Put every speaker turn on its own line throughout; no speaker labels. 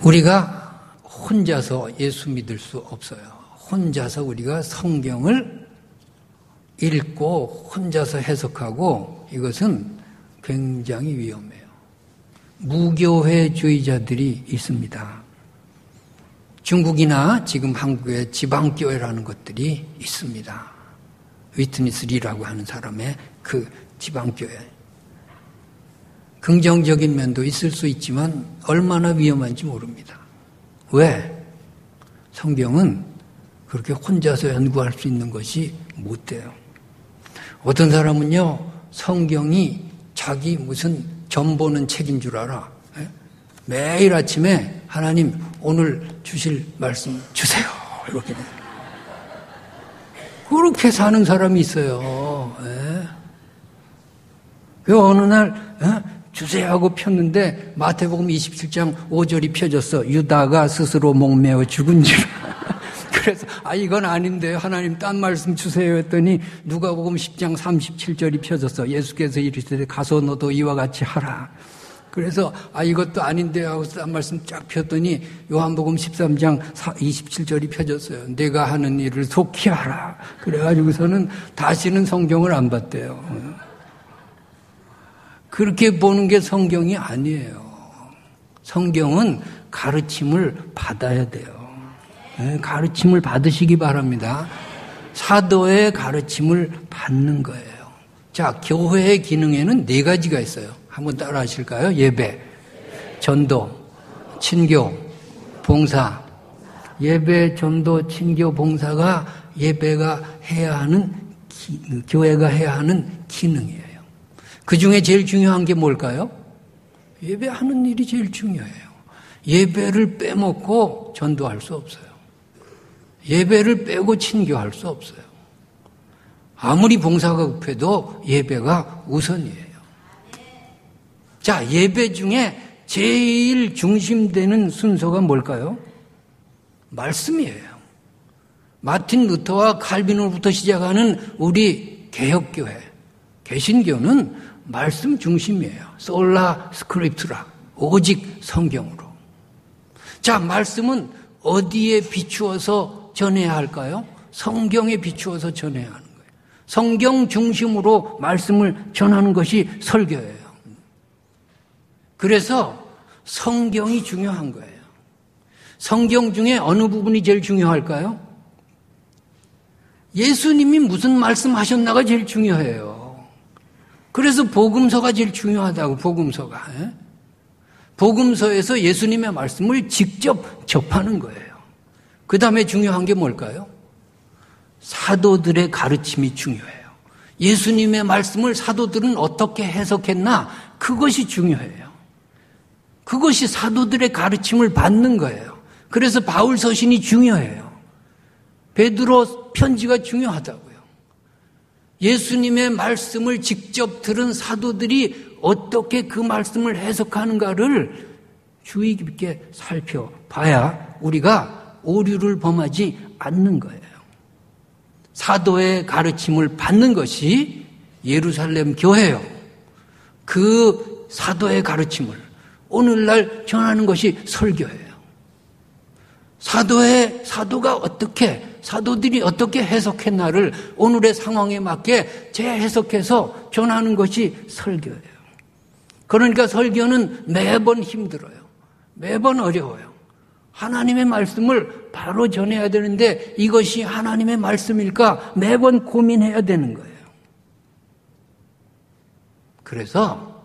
우리가 혼자서 예수 믿을 수 없어요. 혼자서 우리가 성경을 읽고 혼자서 해석하고 이것은 굉장히 위험해요. 무교회주의자들이 있습니다. 중국이나 지금 한국의 지방교회라는 것들이 있습니다. 위트니스 리라고 하는 사람의 그 지방교회. 긍정적인 면도 있을 수 있지만 얼마나 위험한지 모릅니다. 왜? 성경은 그렇게 혼자서 연구할 수 있는 것이 못 돼요. 어떤 사람은요, 성경이 자기 무슨 점 보는 책인 줄 알아. 매일 아침에 하나님 오늘 주실 말씀 주세요. 이렇게. 그렇게 사는 사람이 있어요. 그 어느 날 주세요 하고 폈는데 마태복음 27장 5절이 펴졌어. 유다가 스스로 목매어 죽은 줄. 그래서 이건 아닌데 하나님 딴 말씀 주세요 했더니 누가복음 10장 37절이 펴졌어. 예수께서 이르시되 가서 너도 이와 같이 하라. 그래서 이것도 아닌데 하고 딴 말씀 쫙 폈더니 요한복음 13장 27절이 펴졌어요. 내가 하는 일을 속히 하라. 그래가지고서는 다시는 성경을 안 봤대요. 그렇게 보는 게 성경이 아니에요. 성경은 가르침을 받아야 돼요. 가르침을 받으시기 바랍니다. 사도의 가르침을 받는 거예요. 자, 교회의 기능에는 4가지가 있어요. 한번 따라 하실까요? 예배, 전도, 친교, 봉사. 예배, 전도, 친교, 봉사가 예배가 해야 하는, 교회가 해야 하는 기능이에요. 그 중에 제일 중요한 게 뭘까요? 예배하는 일이 제일 중요해요. 예배를 빼먹고 전도할 수 없어요. 예배를 빼고 친교할 수 없어요. 아무리 봉사가 급해도 예배가 우선이에요. 자, 예배 중에 제일 중심되는 순서가 뭘까요? 말씀이에요. 마틴 루터와 칼빈으로부터 시작하는 우리 개혁교회, 개신교는 말씀 중심이에요. 솔라 스크립투라, 오직 성경으로. 자, 말씀은 어디에 비추어서 전해야 할까요? 성경에 비추어서 전해야 하는 거예요. 성경 중심으로 말씀을 전하는 것이 설교예요. 그래서 성경이 중요한 거예요. 성경 중에 어느 부분이 제일 중요할까요? 예수님이 무슨 말씀하셨나가 제일 중요해요. 그래서 복음서가 제일 중요하다고, 복음서가. 복음서에서 예수님의 말씀을 직접 접하는 거예요. 그 다음에 중요한 게 뭘까요? 사도들의 가르침이 중요해요. 예수님의 말씀을 사도들은 어떻게 해석했나? 그것이 중요해요. 그것이 사도들의 가르침을 받는 거예요. 그래서 바울 서신이 중요해요. 베드로 편지가 중요하다고요. 예수님의 말씀을 직접 들은 사도들이 어떻게 그 말씀을 해석하는가를 주의 깊게 살펴봐야 우리가 오류를 범하지 않는 거예요. 사도의 가르침을 받는 것이 예루살렘 교회예요. 그 사도의 가르침을 오늘날 전하는 것이 설교예요. 사도가 어떻게, 사도들이 어떻게 해석했나를 오늘의 상황에 맞게 재해석해서 전하는 것이 설교예요. 그러니까 설교는 매번 힘들어요. 매번 어려워요. 하나님의 말씀을 바로 전해야 되는데 이것이 하나님의 말씀일까 매번 고민해야 되는 거예요. 그래서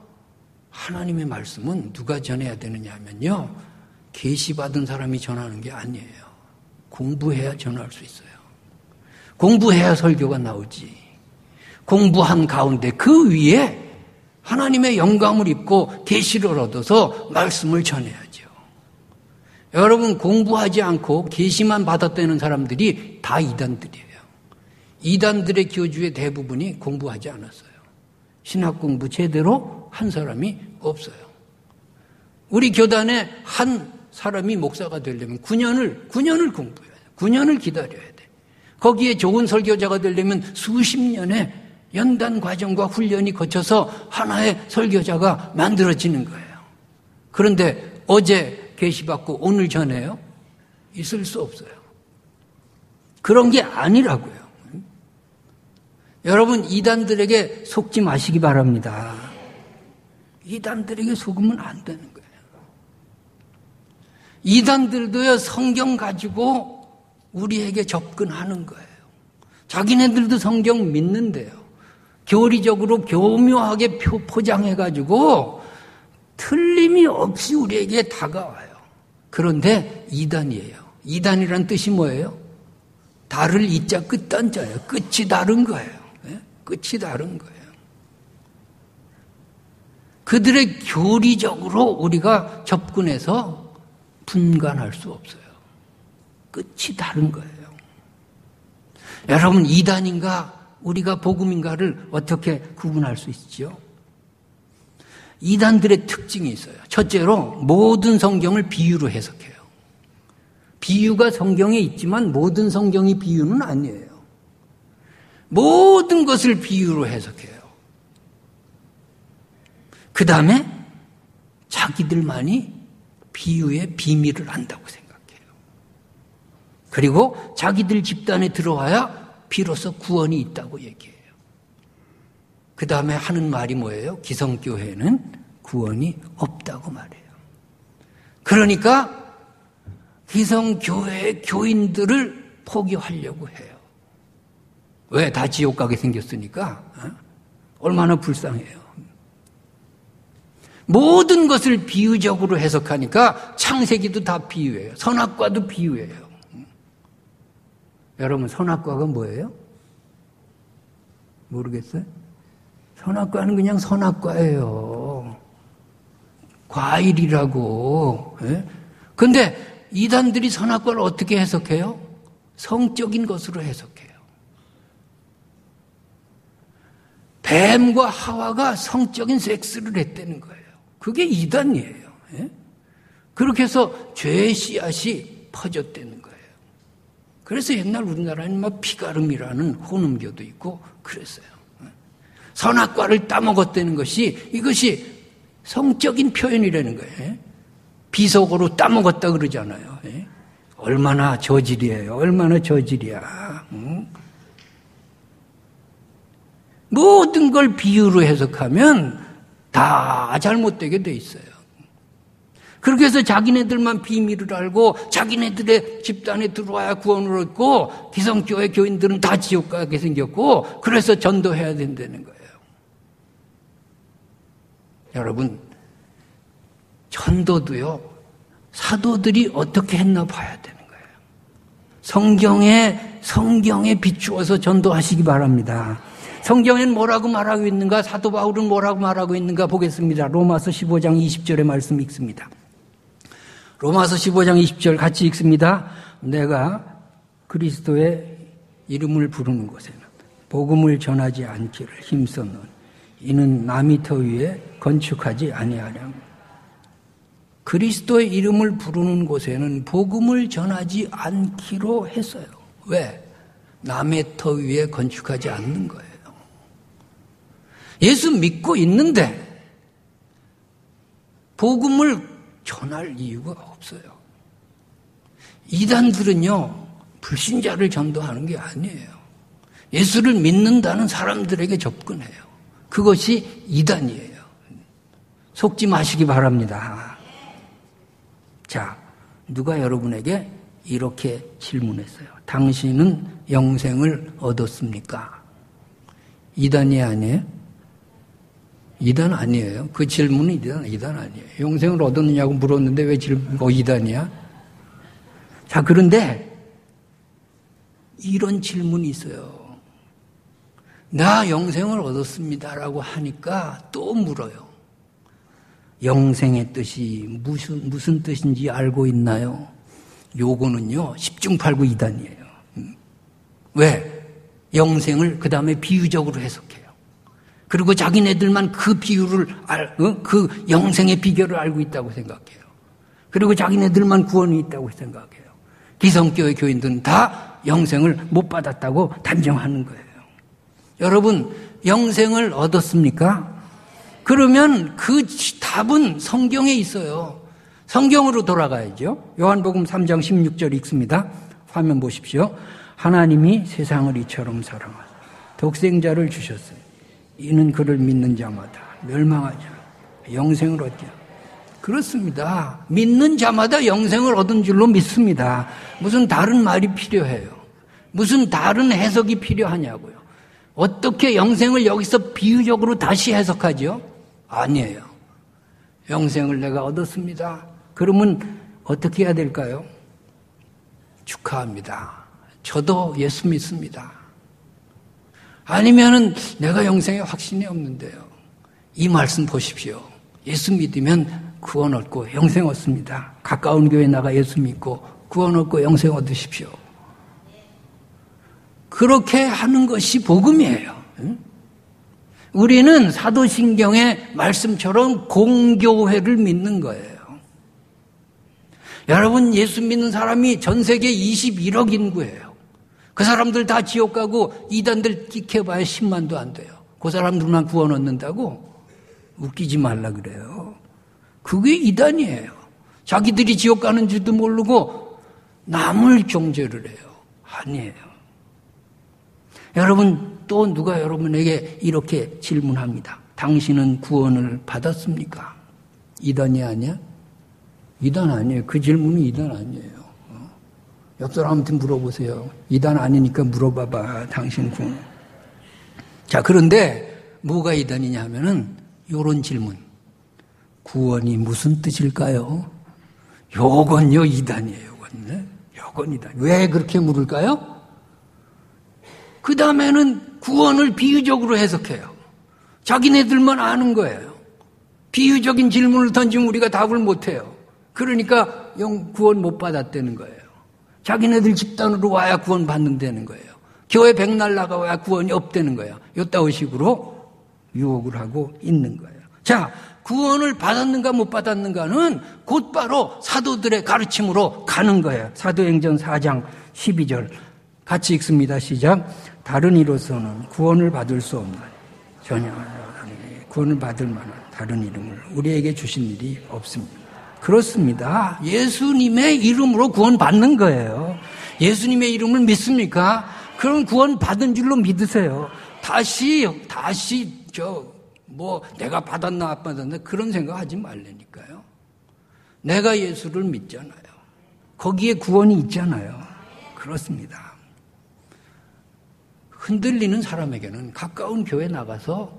하나님의 말씀은 누가 전해야 되느냐 하면요, 계시받은 사람이 전하는 게 아니에요. 공부해야 전할 수 있어요. 공부해야 설교가 나오지. 공부한 가운데 그 위에 하나님의 영감을 입고 계시를 얻어서 말씀을 전해야죠. 여러분, 공부하지 않고 계시만 받았다는 사람들이 다 이단들이에요. 이단들의 교주의 대부분이 공부하지 않았어요. 신학 공부 제대로 한 사람이 없어요. 우리 교단에 한 사람이 목사가 되려면 9년을 공부해야 돼요. 9년을 기다려야 돼. 거기에 좋은 설교자가 되려면 수십 년의 연단 과정과 훈련이 거쳐서 하나의 설교자가 만들어지는 거예요. 그런데 어제 계시받고 오늘 전해요? 있을 수 없어요. 그런 게 아니라고요. 여러분, 이단들에게 속지 마시기 바랍니다. 이단들에게 속으면 안 되는 거예요. 이단들도요, 성경 가지고 우리에게 접근하는 거예요. 자기네들도 성경 믿는데요. 교리적으로 교묘하게 포장해가지고 틀림이 없이 우리에게 다가와요. 그런데 이단이에요. 이단이란 뜻이 뭐예요? 다를 이자 끝단자예요. 끝이 다른 거예요. 끝이 다른 거예요. 그들의 교리적으로 우리가 접근해서 분간할 수 없어요. 끝이 다른 거예요. 여러분, 이단인가 우리가 복음인가를 어떻게 구분할 수 있죠? 이단들의 특징이 있어요. 첫째로 모든 성경을 비유로 해석해요. 비유가 성경에 있지만 모든 성경이 비유는 아니에요. 모든 것을 비유로 해석해요. 그 다음에 자기들만이 비유의 비밀을 안다고 생각해요. 그리고 자기들 집단에 들어와야 비로소 구원이 있다고 얘기해요. 그 다음에 하는 말이 뭐예요? 기성교회는 구원이 없다고 말해요. 그러니까 기성교회의 교인들을 포기하려고 해요. 왜? 다 지옥 가게 생겼으니까. 얼마나 불쌍해요. 모든 것을 비유적으로 해석하니까 창세기도 다 비유예요. 선악과도 비유예요. 여러분, 선악과가 뭐예요? 모르겠어요? 선악과는 그냥 선악과예요. 과일이라고. 그런데 이단들이 선악과를 어떻게 해석해요? 성적인 것으로 해석해요. 뱀과 하와가 성적인 섹스를 했다는 거예요. 그게 이단이에요. 그렇게 해서 죄의 씨앗이 퍼졌다는 거예요. 그래서 옛날 우리나라에는 막 피가름이라는 혼음교도 있고 그랬어요. 선악과를 따먹었다는 것이 이것이 성적인 표현이라는 거예요. 비속어로 따먹었다 그러잖아요. 얼마나 저질이에요. 얼마나 저질이야. 모든 걸 비유로 해석하면 다 잘못되게 돼 있어요. 그렇게 해서 자기네들만 비밀을 알고 자기네들의 집단에 들어와야 구원을 얻고 기성교회 교인들은 다 지옥 가게 생겼고 그래서 전도해야 된다는 거예요. 여러분, 전도도요, 사도들이 어떻게 했나 봐야 되는 거예요. 성경에 비추어서 전도하시기 바랍니다. 성경에는 뭐라고 말하고 있는가? 사도 바울은 뭐라고 말하고 있는가 보겠습니다. 로마서 15장 20절의 말씀 읽습니다. 로마서 15장 20절 같이 읽습니다. 내가 그리스도의 이름을 부르는 곳에는 복음을 전하지 않기를 힘썼는 이는 남이 터 위에 건축하지 아니하랴. 그리스도의 이름을 부르는 곳에는 복음을 전하지 않기로 했어요. 왜? 남의 터 위에 건축하지 않는 거예요. 예수 믿고 있는데 복음을 전할 이유가 없어요. 이단들은요, 불신자를 전도하는 게 아니에요. 예수를 믿는다는 사람들에게 접근해요. 그것이 이단이에요. 속지 마시기 바랍니다. 자, 누가 여러분에게 이렇게 질문했어요. 당신은 영생을 얻었습니까? 이단이 아니에요? 이단 아니에요. 그 질문은 이단 아니에요. 영생을 얻었느냐고 물었는데 왜 이단이야? 자, 그런데 이런 질문이 있어요. 나 영생을 얻었습니다라고 하니까 또 물어요. 영생의 뜻이 무슨 뜻인지 알고 있나요? 요거는요, 10중팔구 이단이에요. 왜? 영생을 그 다음에 비유적으로 해석해요. 그리고 자기네들만 그 비유를 그 영생의 비결을 알고 있다고 생각해요. 그리고 자기네들만 구원이 있다고 생각해요. 기성교회 교인들은 다 영생을 못 받았다고 단정하는 거예요. 여러분, 영생을 얻었습니까? 그러면 그 답은 성경에 있어요. 성경으로 돌아가야죠. 요한복음 3장 16절 읽습니다. 화면 보십시오. 하나님이 세상을 이처럼 사랑하사 독생자를 주셨으니 이는 그를 믿는 자마다 멸망하지 않고 영생을 얻게 하라. 그렇습니다. 믿는 자마다 영생을 얻은 줄로 믿습니다. 무슨 다른 말이 필요해요? 무슨 다른 해석이 필요하냐고요? 어떻게 영생을 여기서 비유적으로 다시 해석하죠? 아니에요. 영생을 내가 얻었습니다. 그러면 어떻게 해야 될까요? 축하합니다. 저도 예수 믿습니다. 아니면은 내가 영생에 확신이 없는데요. 이 말씀 보십시오. 예수 믿으면 구원 얻고 영생 얻습니다. 가까운 교회 나가 예수 믿고 구원 얻고 영생 얻으십시오. 그렇게 하는 것이 복음이에요. 우리는 사도신경의 말씀처럼 공교회를 믿는 거예요. 여러분, 예수 믿는 사람이 전 세계 21억 인구예요. 그 사람들 다 지옥 가고 이단들 끽해봐야 10만도 안 돼요. 그 사람들만 구원 얻는다고? 웃기지 말라 그래요. 그게 이단이에요. 자기들이 지옥 가는 줄도 모르고 남을 정죄를 해요. 아니에요. 여러분, 또 누가 여러분에게 이렇게 질문합니다. 당신은 구원을 받았습니까? 이단이 아니야? 이단 아니에요. 그 질문은 이단 아니에요. 옆 사람한테 물어보세요. 이단 아니니까 물어봐봐. 당신 구원. 자, 그런데 뭐가 이단이냐 하면은 요런 질문. 구원이 무슨 뜻일까요? 요건요 이단이에요. 요건 이단. 왜 그렇게 물을까요? 그 다음에는 구원을 비유적으로 해석해요. 자기네들만 아는 거예요. 비유적인 질문을 던지면 우리가 답을 못해요. 그러니까 구원 못 받았다는 거예요. 자기네들 집단으로 와야 구원 받는다는 거예요. 교회 백날 나가야 구원이 없다는 거예요. 요따위 식으로 유혹을 하고 있는 거예요. 자, 구원을 받았는가 못 받았는가는 곧바로 사도들의 가르침으로 가는 거예요. 사도행전 4장 12절 같이 읽습니다. 시작. 다른 이로서는 구원을 받을 수 없나니 전혀 구원을 받을 만한 다른 이름을 우리에게 주신 일이 없습니다. 그렇습니다. 예수님의 이름으로 구원 받는 거예요. 예수님의 이름을 믿습니까? 그럼 구원 받은 줄로 믿으세요. 다시 내가 받았나 안 받았나 그런 생각하지 말라니까요. 내가 예수를 믿잖아요. 거기에 구원이 있잖아요. 그렇습니다. 흔들리는 사람에게는 가까운 교회 나가서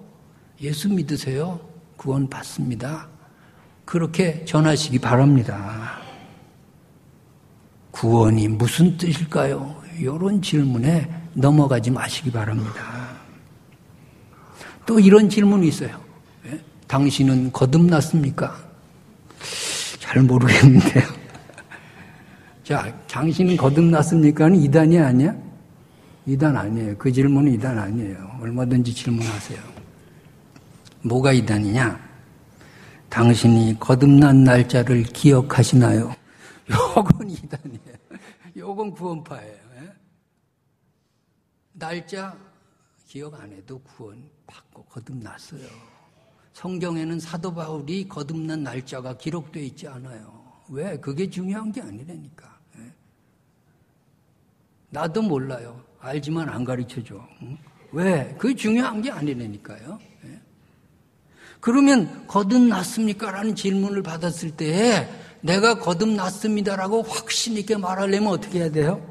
예수 믿으세요. 구원 받습니다. 그렇게 전하시기 바랍니다. 구원이 무슨 뜻일까요? 이런 질문에 넘어가지 마시기 바랍니다. 또 이런 질문이 있어요. 당신은 거듭났습니까? 잘 모르겠는데요. 자, 당신은 거듭났습니까는 이단이 아니야? 이단 아니에요. 그 질문은 이단 아니에요. 얼마든지 질문하세요. 뭐가 이단이냐? 당신이 거듭난 날짜를 기억하시나요? 요건 이단이에요. 요건 구원파예요. 날짜 기억 안 해도 구원 받고 거듭났어요. 성경에는 사도 바울이 거듭난 날짜가 기록되어 있지 않아요. 왜? 그게 중요한 게 아니라니까. 나도 몰라요. 알지만 안 가르쳐줘. 왜? 그게 중요한 게 아니라니까요. 그러면 거듭났습니까? 라는 질문을 받았을 때 내가 거듭났습니다라고 확신 있게 말하려면 어떻게 해야 돼요?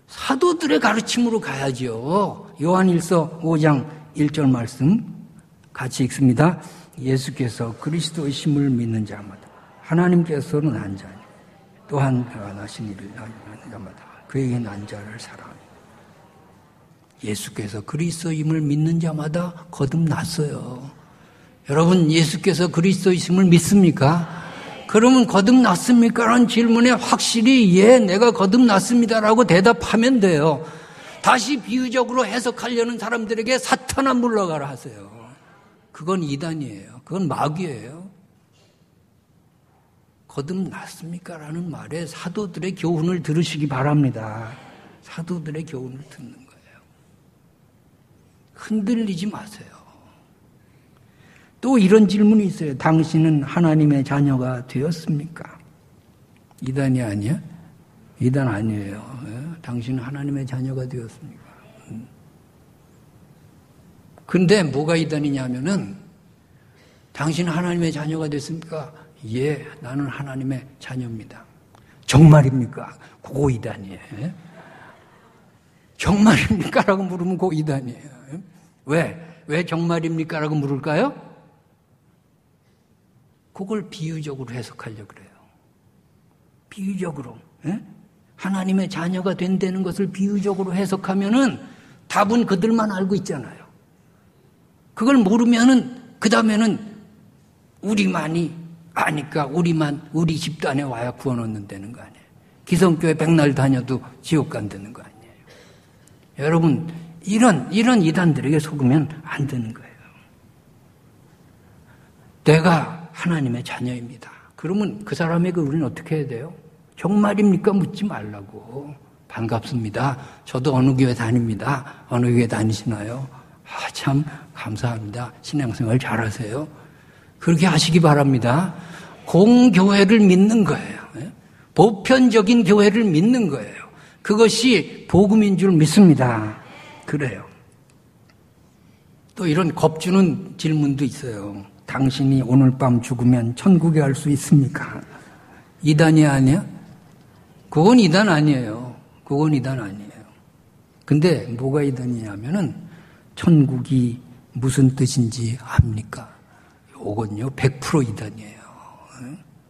사도들의 가르침으로 가야죠. 요한일서 5장 1절 말씀 같이 읽습니다. 예수께서 그리스도의 심을 믿는 자마다 하나님께서는 난 자니 또한 그가 나신 이를 하는 자마다 그에게 난 자를 사랑하니 예수께서 그리스도임을 믿는 자마다 거듭났어요. 여러분, 예수께서 그리스도이심을 믿습니까? 그러면 거듭났습니까? 라는 질문에 확실히 예, 내가 거듭났습니다라고 대답하면 돼요. 다시 비유적으로 해석하려는 사람들에게 사탄아 물러가라 하세요. 그건 이단이에요. 그건 마귀예요. 거듭났습니까? 라는 말에 사도들의 교훈을 들으시기 바랍니다. 사도들의 교훈을 듣는 거예요. 흔들리지 마세요. 또 이런 질문이 있어요. 당신은 하나님의 자녀가 되었습니까? 이단이 아니야? 이단 아니에요. 당신은 하나님의 자녀가 되었습니까? 근데 뭐가 이단이냐면은 당신은 하나님의 자녀가 됐습니까? 예, 나는 하나님의 자녀입니다. 정말입니까? 그거 이단이에요. 정말입니까? 라고 물으면 그거 이단이에요. 왜 정말입니까? 라고 물을까요? 그걸 비유적으로 해석하려고 그래요. 비유적으로. 하나님의 자녀가 된다는 것을 비유적으로 해석하면은 답은 그들만 알고 있잖아요. 그걸 모르면은 그 다음에는 우리만이 아니까 우리 집단에 와야 구원 얻는다는 거 아니에요. 기성교회 백날 다녀도 지옥 간다는 거 아니에요. 여러분 이런 이단들에게 속으면 안 되는 거예요. 내가 하나님의 자녀입니다. 그러면 그 사람에게 우리는 어떻게 해야 돼요? 정말입니까? 묻지 말라고. 반갑습니다. 저도 어느 교회 다닙니다. 어느 교회 다니시나요? 참 감사합니다. 신앙생활 잘하세요. 그렇게 하시기 바랍니다. 공교회를 믿는 거예요. 보편적인 교회를 믿는 거예요. 그것이 복음인 줄 믿습니다. 그래요. 또 이런 겁주는 질문도 있어요. 당신이 오늘 밤 죽으면 천국에 갈 수 있습니까? 이단이 아니야? 그건 이단 아니에요. 그건 이단 아니에요. 근데 뭐가 이단이냐면은 천국이 무슨 뜻인지 압니까? 요건요 100% 이단이에요.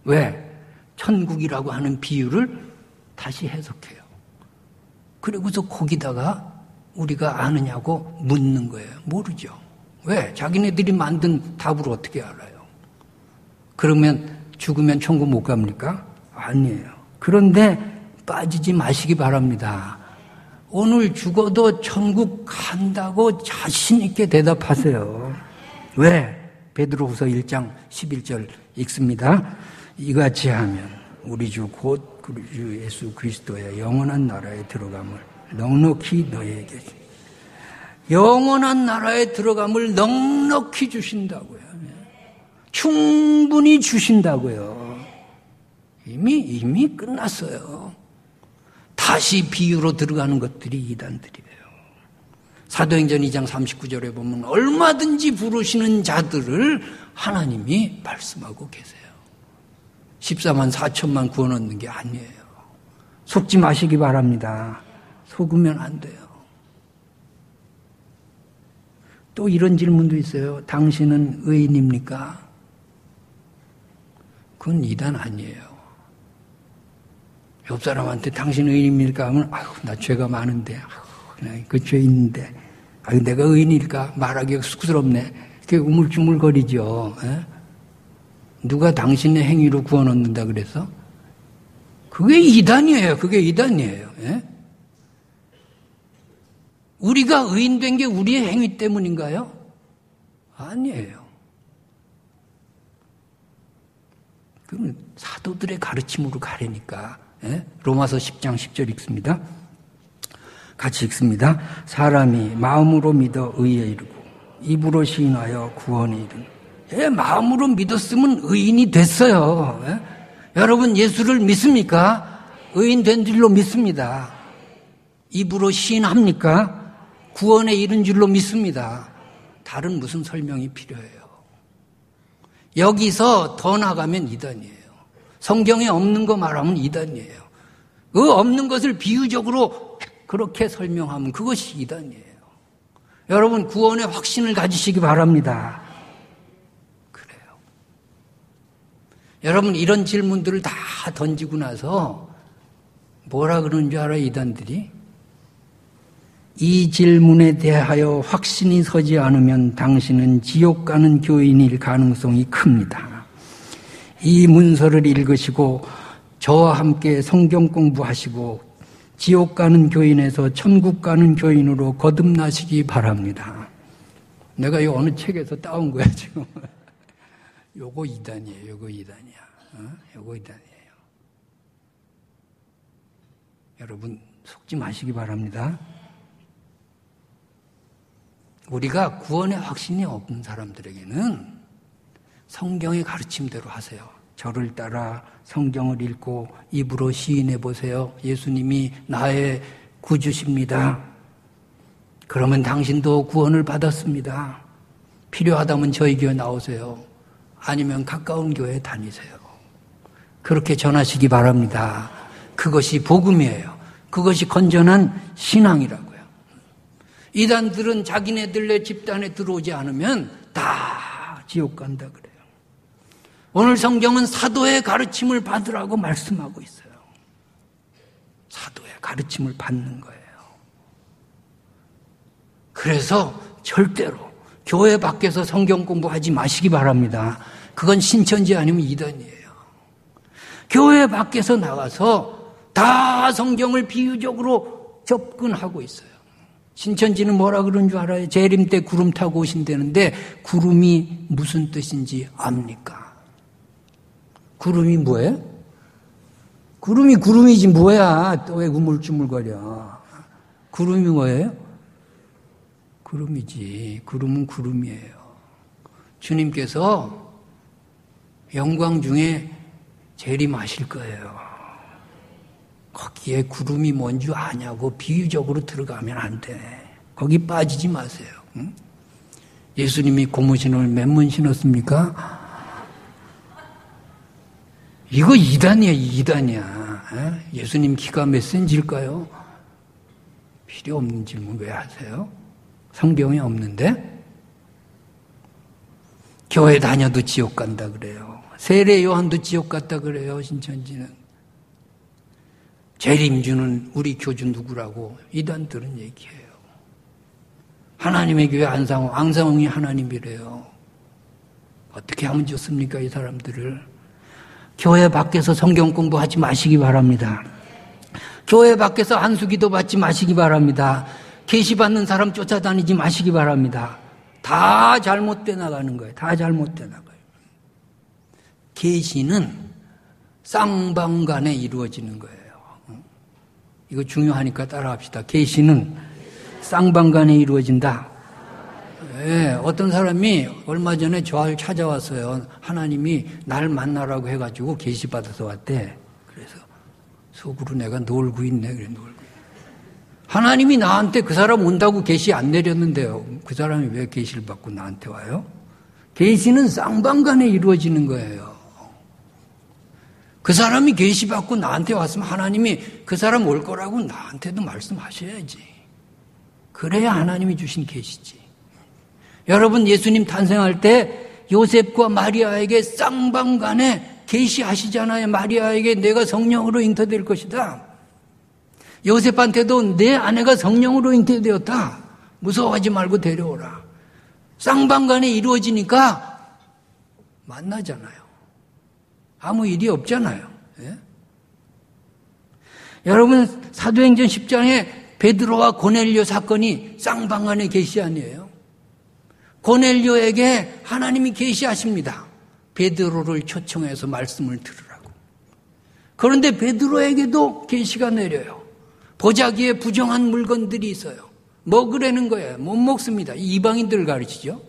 왜? 천국이라고 하는 비유를 다시 해석해요. 그리고서 거기다가 우리가 아느냐고 묻는 거예요. 모르죠. 왜? 자기네들이 만든 답을 어떻게 알아요? 그러면 죽으면 천국 못 갑니까? 아니에요. 그런데 빠지지 마시기 바랍니다. 오늘 죽어도 천국 간다고 자신 있게 대답하세요. 왜? 베드로후서 1장 11절 읽습니다. 이같이 하면 우리 주 곧 주 예수 그리스도의 영원한 나라에 들어감을 넉넉히 너희에게 영원한 나라에 들어감을 넉넉히 주신다고요. 충분히 주신다고요. 이미 끝났어요. 다시 비유로 들어가는 것들이 이단들이에요. 사도행전 2장 39절에 보면 얼마든지 부르시는 자들을 하나님이 말씀하고 계세요. 14만 4천만 구원 얻는 게 아니에요. 속지 마시기 바랍니다. 속으면 안 돼요. 또 이런 질문도 있어요. 당신은 의인입니까? 그건 이단 아니에요. 옆 사람한테 당신 의인입니까? 하면 아유, 나 죄가 많은데 그 죄 있는데 아유, 내가 의인일까? 말하기가 쑥스럽네. 그게 우물쭈물거리죠. 에? 누가 당신의 행위로 구원 얻는다 그래서? 그게 이단이에요. 그게 이단이에요. 에? 우리가 의인된 게 우리의 행위 때문인가요? 아니에요. 그건 사도들의 가르침으로 가려니까. 예? 로마서 10장 10절 읽습니다. 같이 읽습니다. 사람이 마음으로 믿어 의에 이르고 입으로 시인하여 구원에 이르는. 예, 마음으로 믿었으면 의인이 됐어요. 예? 여러분 예수를 믿습니까? 의인 된 줄로 믿습니다. 입으로 시인합니까? 구원에 이른 줄로 믿습니다. 다른 무슨 설명이 필요해요. 여기서 더 나가면 이단이에요. 성경에 없는 거 말하면 이단이에요. 그 없는 것을 비유적으로 그렇게 설명하면 그것이 이단이에요. 여러분 구원의 확신을 가지시기 바랍니다. 그래요. 여러분 이런 질문들을 다 던지고 나서 뭐라 그러는 줄 알아요, 이단들이? 이 질문에 대하여 확신이 서지 않으면 당신은 지옥 가는 교인일 가능성이 큽니다. 이 문서를 읽으시고 저와 함께 성경 공부하시고 지옥 가는 교인에서 천국 가는 교인으로 거듭나시기 바랍니다. 내가 이 어느 책에서 따온 거야 지금. 요거 이단이에요. 요거 이단이야. 요거 이단이에요. 여러분 속지 마시기 바랍니다. 우리가 구원의 확신이 없는 사람들에게는 성경의 가르침대로 하세요. 저를 따라 성경을 읽고 입으로 시인해 보세요. 예수님이 나의 구주십니다. 그러면 당신도 구원을 받았습니다. 필요하다면 저희 교회 나오세요. 아니면 가까운 교회에 다니세요. 그렇게 전하시기 바랍니다. 그것이 복음이에요. 그것이 건전한 신앙이라고요. 이단들은 자기네들의 집단에 들어오지 않으면 다 지옥 간다 그래요. 오늘 성경은 사도의 가르침을 받으라고 말씀하고 있어요. 사도의 가르침을 받는 거예요. 그래서 절대로 교회 밖에서 성경 공부하지 마시기 바랍니다. 그건 신천지 아니면 이단이에요. 교회 밖에서 나가서 다 성경을 비유적으로 접근하고 있어요. 신천지는 뭐라 그런 줄 알아요? 재림 때 구름 타고 오신다는데 구름이 무슨 뜻인지 압니까? 구름이 뭐예요? 구름이 구름이지 뭐야. 또 왜 우물쭈물거려. 구름이 뭐예요? 구름이지. 구름은 구름이에요. 주님께서 영광 중에 재림하실 거예요. 거기에 구름이 뭔 줄 아냐고 비유적으로 들어가면 안 돼. 거기 빠지지 마세요. 응? 예수님이 고무신을 몇 문 신었습니까? 이거 이단이야, 이단이야. 예수님 키가 몇 센치일까요? 필요 없는 질문 왜 하세요? 성경에 없는데? 교회 다녀도 지옥 간다 그래요. 세례 요한도 지옥 갔다 그래요, 신천지는. 재림주는 우리 교주 누구라고 이단들은 얘기해요. 하나님의 교회 안상홍이 하나님이래요. 어떻게 하면 좋습니까, 이 사람들을? 교회 밖에서 성경 공부하지 마시기 바랍니다. 교회 밖에서 안수기도 받지 마시기 바랍니다. 계시받는 사람 쫓아다니지 마시기 바랍니다. 다 잘못돼 나가는 거예요. 다 잘못돼 나가요. 계시는 쌍방간에 이루어지는 거예요. 이거 중요하니까 따라합시다. 계시는 쌍방간에 이루어진다. 네, 어떤 사람이 얼마 전에 저를 찾아왔어요. 하나님이 날 만나라고 해가지고 계시 받아서 왔대. 그래서 속으로 내가 놀고 있네. 그래, 놀고. 하나님이 나한테 그 사람 온다고 계시 안 내렸는데요. 그 사람이 왜 계시를 받고 나한테 와요? 계시는 쌍방간에 이루어지는 거예요. 그 사람이 계시 받고 나한테 왔으면 하나님이 그 사람 올 거라고 나한테도 말씀하셔야지. 그래야 하나님이 주신 계시지. 여러분, 예수님 탄생할 때 요셉과 마리아에게 쌍방간에 계시하시잖아요. 마리아에게 내가 성령으로 잉태될 것이다. 요셉한테도 내 아내가 성령으로 잉태되었다. 무서워하지 말고 데려오라. 쌍방간에 이루어지니까 만나잖아요. 아무 일이 없잖아요. 예? 여러분, 사도행전 10장에 베드로와 고넬료 사건이 쌍방간의 계시 아니에요? 고넬료에게 하나님이 계시하십니다. 베드로를 초청해서 말씀을 들으라고. 그런데 베드로에게도 계시가 내려요. 보자기에 부정한 물건들이 있어요. 먹으라는 거예요. 못 먹습니다. 이방인들을 가르치죠.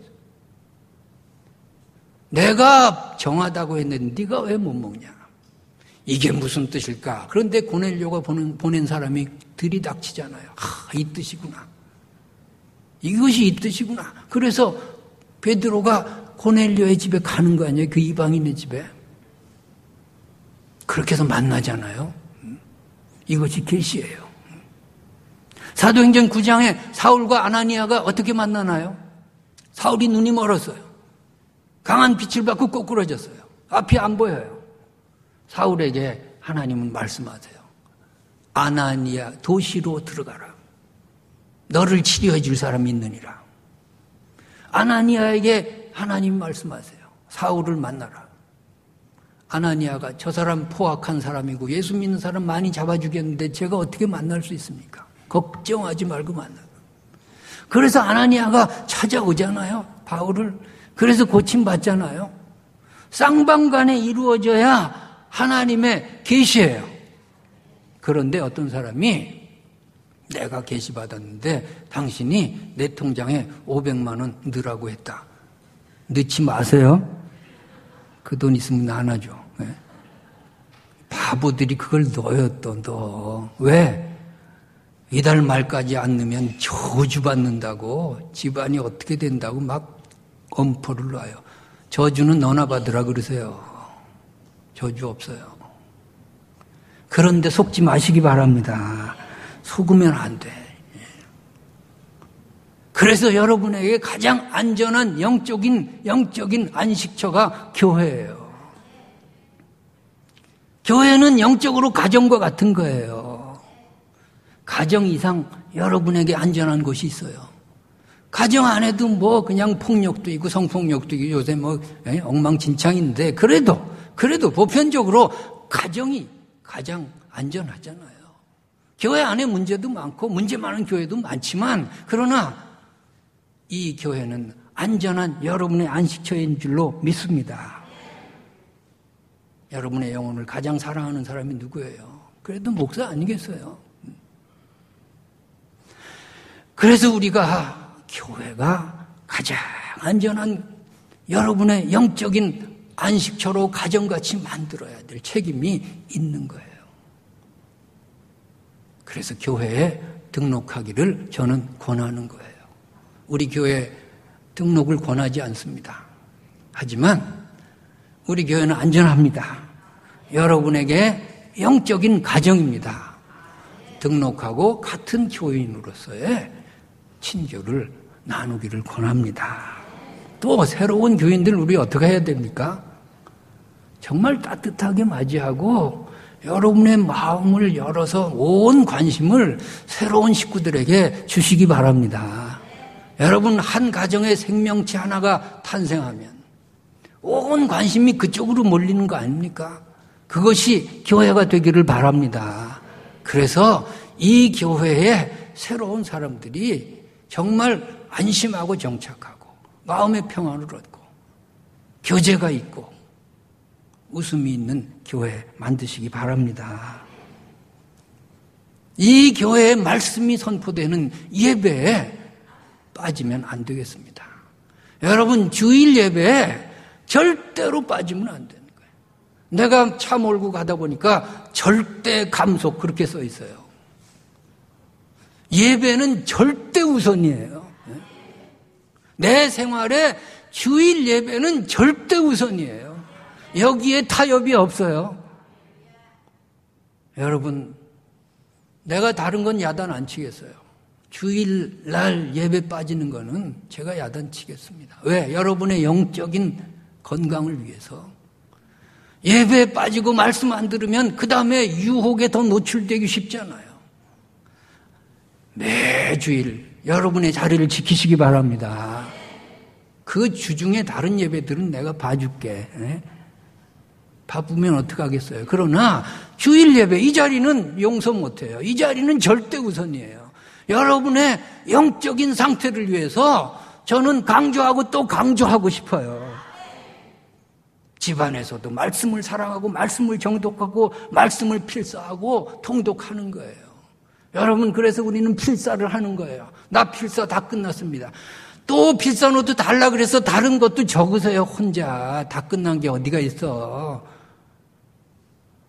내가 정하다고 했는데 네가 왜 못 먹냐. 이게 무슨 뜻일까. 그런데 고넬료가 보낸 사람이 들이닥치잖아요. 이 뜻이구나. 이것이 이 뜻이구나. 그래서 베드로가 고넬료의 집에 가는 거 아니에요? 그 이방인의 집에. 그렇게 해서 만나잖아요. 이것이 계시예요. 사도행전 9장에 사울과 아나니아가 어떻게 만나나요? 사울이 눈이 멀었어요. 강한 빛을 받고 꼬꾸라졌어요. 앞이 안 보여요. 사울에게 하나님은 말씀하세요. 아나니아 도시로 들어가라. 너를 치료해 줄 사람이 있느니라. 아나니아에게 하나님 말씀하세요. 사울을 만나라. 아나니아가 저 사람 포악한 사람이고 예수 믿는 사람 많이 잡아주겠는데 제가 어떻게 만날 수 있습니까? 걱정하지 말고 만나라. 그래서 아나니아가 찾아오잖아요. 바울을. 그래서 고침받잖아요. 쌍방간에 이루어져야 하나님의 계시예요. 그런데 어떤 사람이 내가 계시받았는데 당신이 내 통장에 500만 원 넣으라고 했다. 넣지 마세요. 그 돈 있으면 나눠줘. 바보들이 그걸 넣어요, 또 넣어. 왜? 이달 말까지 안 넣으면 저주받는다고, 집안이 어떻게 된다고 막 엄포를 놔요. 저주는 너나 받으라 그러세요. 저주 없어요. 그런데 속지 마시기 바랍니다. 속으면 안 돼. 그래서 여러분에게 가장 안전한 영적인 안식처가 교회예요. 교회는 영적으로 가정과 같은 거예요. 가정 이상 여러분에게 안전한 곳이 있어요. 가정 안에도 뭐 그냥 폭력도 있고 성폭력도 있고 요새 뭐 엉망진창인데 그래도 보편적으로 가정이 가장 안전하잖아요. 교회 안에 문제도 많고 문제 많은 교회도 많지만 그러나 이 교회는 안전한 여러분의 안식처인 줄로 믿습니다. 여러분의 영혼을 가장 사랑하는 사람이 누구예요? 그래도 목사 아니겠어요? 그래서 우리가 교회가 가장 안전한 여러분의 영적인 안식처로 가정같이 만들어야 될 책임이 있는 거예요. 그래서 교회에 등록하기를 저는 권하는 거예요. 우리 교회 등록을 권하지 않습니다. 하지만 우리 교회는 안전합니다. 여러분에게 영적인 가정입니다. 등록하고 같은 교인으로서의 친교를 나누기를 권합니다. 또 새로운 교인들 우리 어떻게 해야 됩니까? 정말 따뜻하게 맞이하고 여러분의 마음을 열어서 온 관심을 새로운 식구들에게 주시기 바랍니다. 여러분 한 가정의 생명체 하나가 탄생하면 온 관심이 그쪽으로 몰리는 거 아닙니까? 그것이 교회가 되기를 바랍니다. 그래서 이 교회에 새로운 사람들이 정말 안심하고 정착하고 마음의 평안을 얻고 교제가 있고 웃음이 있는 교회 만드시기 바랍니다. 이 교회의 말씀이 선포되는 예배에 빠지면 안 되겠습니다. 여러분 주일 예배에 절대로 빠지면 안 되는 거예요. 내가 차 몰고 가다 보니까 절대 감속 그렇게 써 있어요. 예배는 절대 우선이에요. 내 생활에 주일 예배는 절대 우선이에요. 여기에 타협이 없어요. 여러분, 내가 다른 건 야단 안 치겠어요. 주일날 예배 빠지는 거는 제가 야단 치겠습니다. 왜? 여러분의 영적인 건강을 위해서. 예배에 빠지고 말씀 안 들으면 그 다음에 유혹에 더 노출되기 쉽잖아요. 매주일 여러분의 자리를 지키시기 바랍니다. 그 주중에 다른 예배들은 내가 봐줄게. 바쁘면 어떡하겠어요. 그러나 주일 예배 이 자리는 용서 못해요. 이 자리는 절대 우선이에요. 여러분의 영적인 상태를 위해서 저는 강조하고 또 강조하고 싶어요. 집안에서도 말씀을 사랑하고 말씀을 정독하고 말씀을 필사하고 통독하는 거예요. 여러분 그래서 우리는 필사를 하는 거예요. 나 필사 다 끝났습니다. 또 필사노트 달라 그래서 다른 것도 적으세요. 혼자 다 끝난 게 어디가 있어.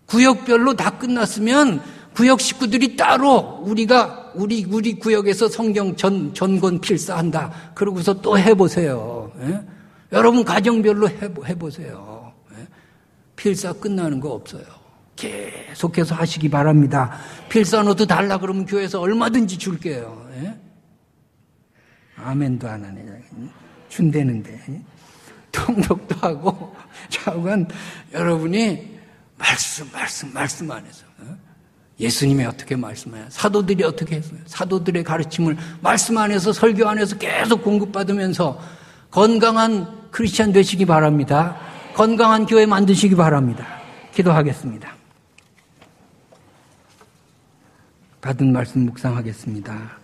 구역별로 다 끝났으면 구역 식구들이 따로 우리 구역에서 성경 전권 필사한다. 그러고서 또 해보세요. 예? 여러분 가정별로 해보세요. 예? 필사 끝나는 거 없어요. 계속해서 하시기 바랍니다. 필사노트 달라 그러면 교회에서 얼마든지 줄게요. 예? 아멘도 안 하네. 준대는데. 통독도 하고 자관 여러분이 말씀 안에서 예수님이 어떻게 말씀해요? 사도들이 어떻게 했어요? 사도들의 가르침을 말씀 안에서 설교 안에서 계속 공급받으면서 건강한 크리스찬 되시기 바랍니다. 건강한 교회 만드시기 바랍니다. 기도하겠습니다. 받은 말씀 묵상하겠습니다.